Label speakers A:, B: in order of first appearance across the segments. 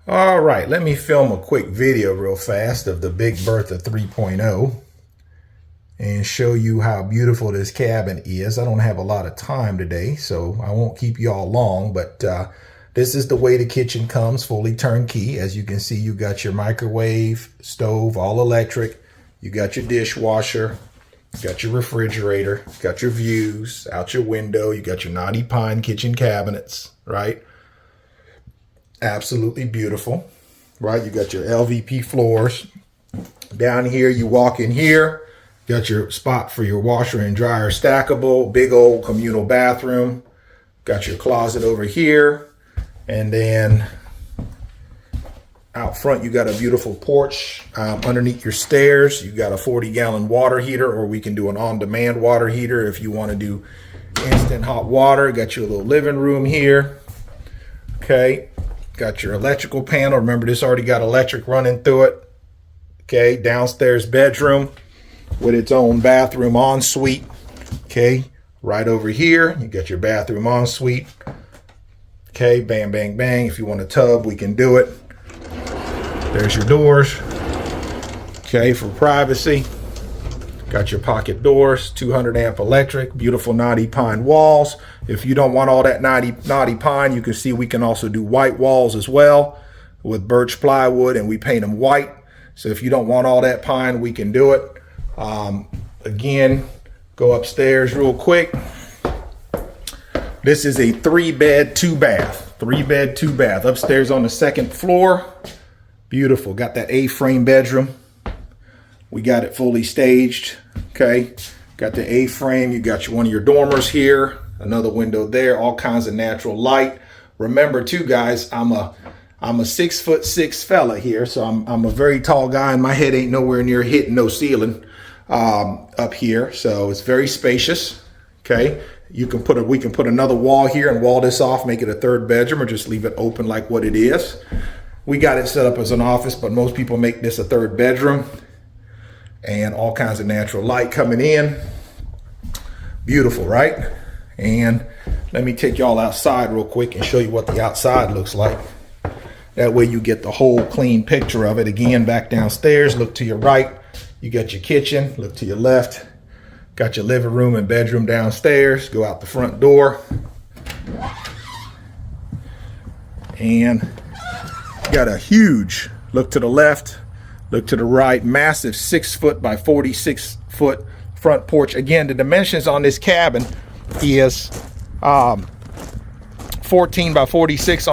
A: All right, let me film a quick video real fast of the Big Bertha 3.0 and show you how beautiful this cabin is. I don't have a lot of time today, so I won't keep you all long, but this is the way the kitchen comes, fully turnkey. As you can see, you got your microwave, stove, all electric. You got your dishwasher, got your refrigerator, got your views out your window. You got your knotty pine kitchen cabinets, right? Absolutely beautiful, right? You got your LVP floors. Down here, you walk in here, got your spot for your washer and dryer stackable, big old communal bathroom. Got your closet over here. And then out front, you got a beautiful porch. Underneath your stairs, you got a 40-gallon water heater, or we can do an on-demand water heater if you want to do instant hot water. Got your little living room here. Okay. Got your electrical panel. Remember, this already got electric running through it. Okay, downstairs bedroom with its own bathroom ensuite. Okay, right over here, you got your bathroom ensuite. Okay, bang, bang, bang. If you want a tub, we can do it. There's your doors. Okay, for privacy. Got your pocket doors, 200 amp electric, beautiful knotty pine walls. If you don't want all that knotty pine, you can see we can also do white walls as well with birch plywood, and we paint them white. So if you don't want all that pine, we can do it. Again, go upstairs real quick. This is a 3-bed, 2-bath. 3-bed, 2-bath. Upstairs on the second floor. Beautiful. Got that A-frame bedroom. We got it fully staged. Okay, got the A-frame. You got one of your dormers here, another window there, all kinds of natural light. Remember too, guys, I'm a 6'6" fella here, so I'm a very tall guy, and my head ain't nowhere near hitting no ceiling up here. So it's very spacious. Okay, we can put another wall here and wall this off, make it a 3rd bedroom, or just leave it open like what it is. We got it set up as an office, but most people make this a 3rd bedroom. And all kinds of natural light coming in. Beautiful, right? And let me take y'all outside real quick and show you what the outside looks like. That way you get the whole clean picture of it. Again, back downstairs, look to your right. You got your kitchen, look to your left. Got your living room and bedroom downstairs. Go out the front door. And got a huge, look to the left. Look to the right, massive 6-foot by 46-foot front porch. Again, the dimensions on this cabin is 14 by 46.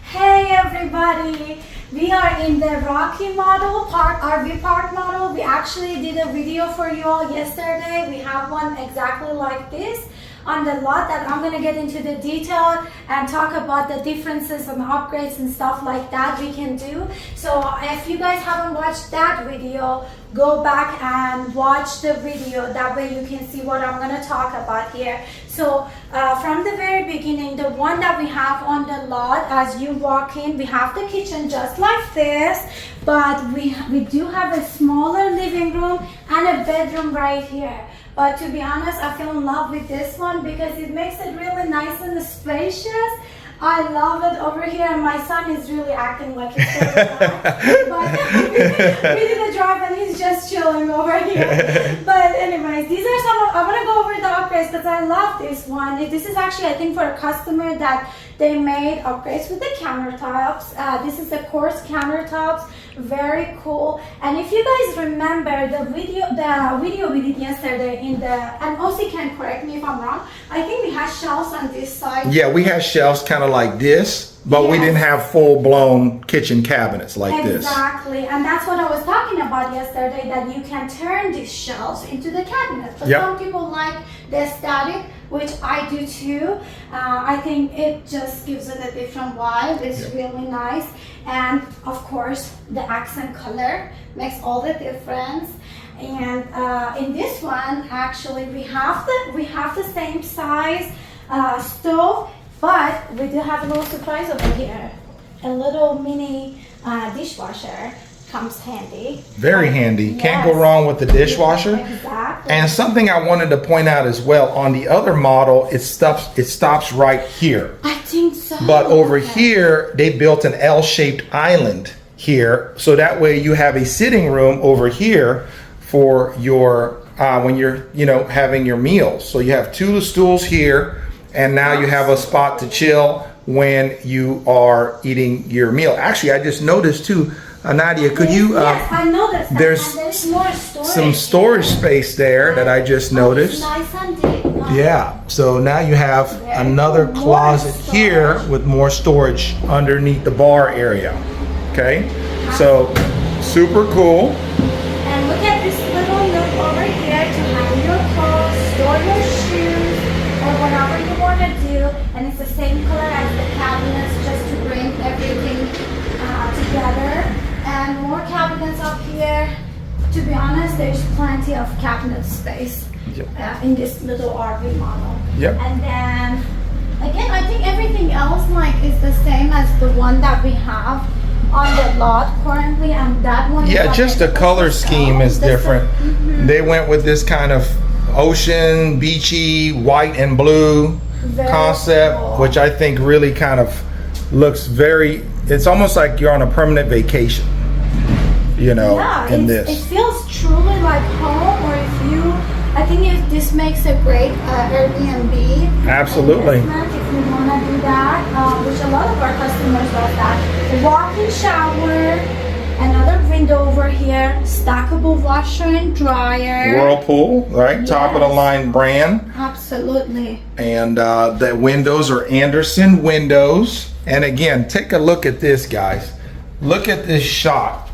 B: Hey everybody, we are in the Rocky model, RV park model. We actually did a video for you all yesterday. We have one exactly like this on the lot that I'm gonna get into the detail and talk about the differences and upgrades and stuff like that we can do. So if you guys haven't watched that video, go back and watch the video. That way you can see what I'm gonna talk about here. So from the very beginning, the one that we have on the lot, as you walk in, we have the kitchen just like this, but we do have a smaller living room and a bedroom right here. But to be honest, I fell in love with this one because it makes it really nice and spacious. I love it over here, and my son is really acting like he's going to But we did a drive and he's just chilling over here. But anyways, these are some of, I want to go over the upgrades because I love this one. This is actually, I think, for a customer that they made upgrades with the countertops. This is the coarse countertops, very cool. And if you guys remember the video we did yesterday and also can correct me if I'm wrong, I think we had shelves on this side.
A: Yeah, we had shelves kind of like this, but yes, we didn't have full-blown kitchen cabinets like this.
B: Exactly, and that's what I was talking about yesterday, that you can turn these shelves into the cabinets. But some people like the static, which I do too. I think it just gives it a different vibe. It's really nice. And of course, the accent color makes all the difference. And in this one, actually, we have the same size stove, but we do have a little surprise over here. A little mini dishwasher. comes handy.
A: Very handy. Can't go
B: Yes.
A: wrong with the dishwasher.
B: Exactly.
A: And something I wanted to point out as well, on the other model, it stops right here.
B: I think so.
A: But over
B: Okay.
A: here, they built an L-shaped island here. So that way you have a sitting room over here for your, when you're, having your meals. So you have 2 stools here, and now you have a spot to chill when you are eating your meal. Actually, I just noticed too, Nadia, could you,
B: Yes, I noticed that.
A: there's
B: And there's more storage.
A: some storage space there that I just noticed.
B: Nice and deep.
A: Yeah, so now you have another
B: cool.
A: closet
B: More
A: here
B: storage.
A: with more storage underneath the bar area. Okay, so super cool.
B: And look at this little nook over here to hang your clothes, store your shoes, or whatever you want to do. And it's the same color as the cabinets, just to bring everything together. And more cabinets up here. To be honest, there's plenty of cabinet space in this little RV model.
A: Yep.
B: And then, again, I think everything else is the same as the one that we have on the lot currently, and that one.
A: Yeah, just the color scheme is different. They went with this kind of ocean, beachy, white and blue
B: Very
A: concept,
B: cool.
A: which I think really kind of looks it's almost like you're on a permanent vacation,
B: Yeah,
A: in
B: it
A: this.
B: feels truly like home, or I think this makes a great Airbnb.
A: Absolutely.
B: investment if you want to do that, which a lot of our customers love that. The walk-in shower, another window over here, stackable washer and dryer.
A: Whirlpool, right? Top of the line brand.
B: Absolutely.
A: And the windows are Anderson windows. And again, take a look at this, guys. Look at this shot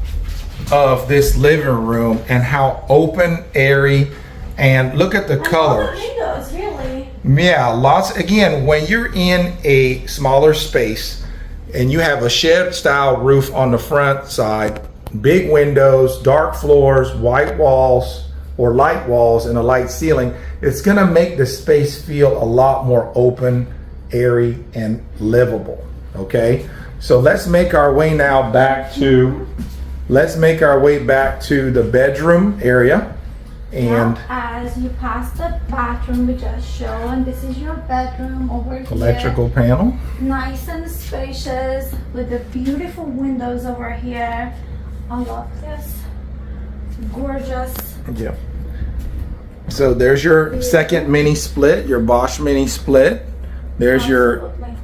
A: of this living room and how open, airy, and look at the colors.
B: Windows, really.
A: Yeah, lots. Again, when you're in a smaller space and you have a shed style roof on the front side, big windows, dark floors, white walls or light walls and a light ceiling, it's gonna make the space feel a lot more open, airy, and livable. Okay, so let's make our way now back to the bedroom area. And
B: as you pass the bathroom we just showed, this is your bedroom over here.
A: electrical panel.
B: Nice and spacious with the beautiful windows over here. I love this. Gorgeous.
A: Yeah. So there's your second mini split, your Bosch mini split. There's your
B: Absolutely.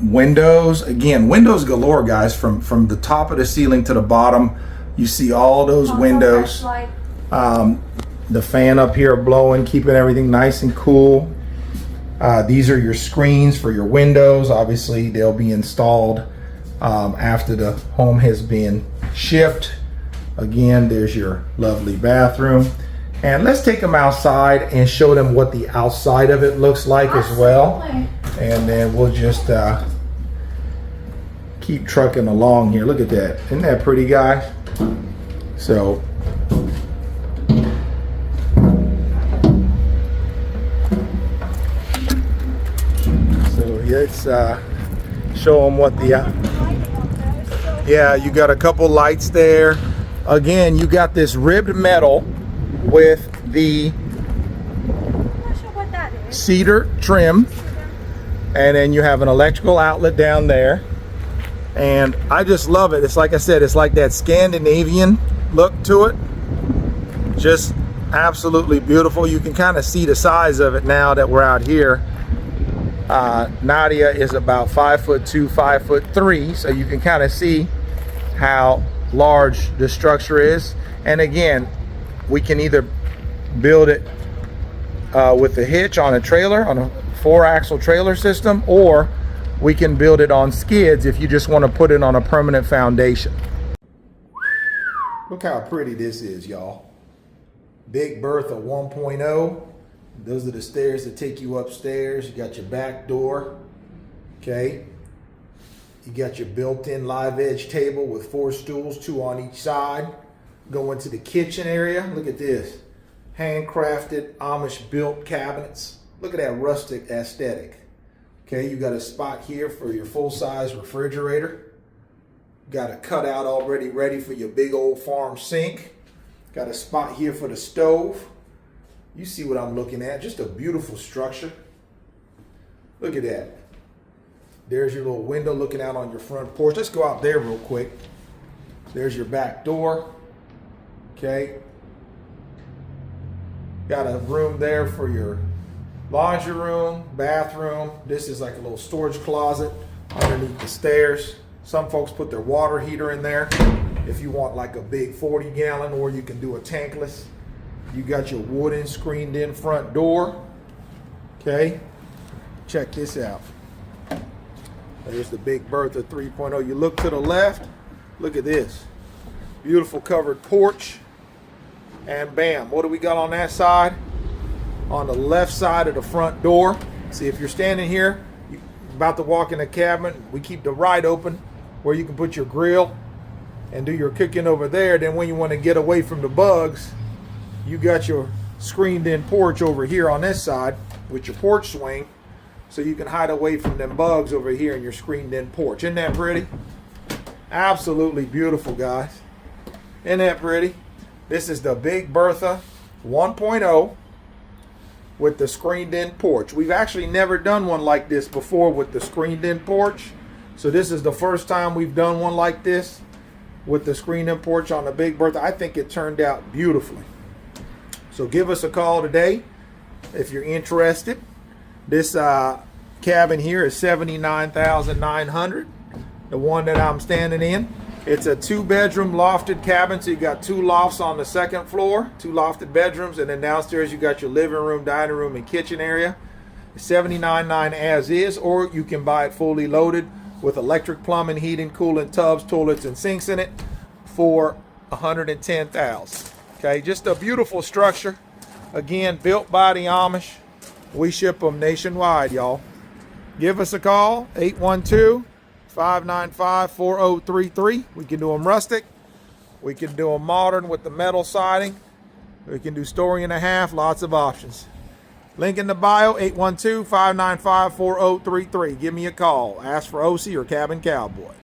A: windows. Again, windows galore, guys. From the top of the ceiling to the bottom, you see all those
B: Also
A: windows.
B: flashlight.
A: The fan up here blowing, keeping everything nice and cool. These are your screens for your windows. Obviously, they'll be installed after the home has been shipped. Again, there's your lovely bathroom. And let's take them outside and show them what the outside of it looks like as well.
B: Absolutely.
A: And then we'll just keep trucking along here. Look at that. Isn't that pretty, guys? So let's show them what the yeah, you got a couple lights there. Again, you got this ribbed metal with the
B: I'm not sure what that is.
A: cedar trim, and then you have an electrical outlet down there. And I just love it. It's like I said, it's like that Scandinavian look to it. Just absolutely beautiful. You can kind of see the size of it now that we're out here. Nadia is about 5'2", 5'3", so you can kind of see how large the structure is. And again, we can either build it with the hitch on a trailer, on a 4-axle trailer system, or we can build it on skids if you just want to put it on a permanent foundation. Look how pretty this is, y'all. Big Bertha 1.0. Those are the stairs that take you upstairs. You got your back door, okay? You got your built-in live edge table with 4 stools, 2 on each side. Go into the kitchen area. Look at this. Handcrafted Amish built cabinets. Look at that rustic aesthetic. Okay, you got a spot here for your full-size refrigerator. Got a cutout already ready for your big old farm sink. Got a spot here for the stove. You see what I'm looking at. Just a beautiful structure. Look at that. There's your little window looking out on your front porch. Let's go out there real quick. There's your back door. Okay. Got a room there for your laundry room, bathroom. This is like a little storage closet underneath the stairs. Some folks put their water heater in there if you want like a big 40-gallon, or you can do a tankless. You got your wooden screened in front door. Okay. Check this out. There's the Big Bertha 3.0. You look to the left, look at this. Beautiful covered porch. And bam, what do we got on that side? On the left side of the front door. See, if you're standing here, you're about to walk in the cabin, we keep the right open where you can put your grill and do your cooking over there. Then when you want to get away from the bugs, you got your screened in porch over here on this side with your porch swing. So you can hide away from them bugs over here in your screened in porch. Isn't that pretty? Absolutely beautiful, guys. Isn't that pretty? This is the Big Bertha 1.0 with the screened in porch. We've actually never done one like this before with the screened in porch. So this is the first time we've done one like this with the screened in porch on the Big Bertha. I think it turned out beautifully. So give us a call today if you're interested. This cabin here is $79,900. The one that I'm standing in. It's a 2-bedroom lofted cabin. So you got 2 lofts on the second floor, 2 lofted bedrooms, and then downstairs you got your living room, dining room, and kitchen area. It's $79,900 as is, or you can buy it fully loaded with electric plumbing, heating, cooling, tubs, toilets, and sinks in it for $110,000. Okay, just a beautiful structure. Again, built by the Amish. We ship them nationwide, y'all. Give us a call, 812-595-4033. We can do them rustic. We can do them modern with the metal siding. We can do story and a half, lots of options. Link in the bio, 812-595-4033. Give me a call. Ask for OC or Cabin Cowboy.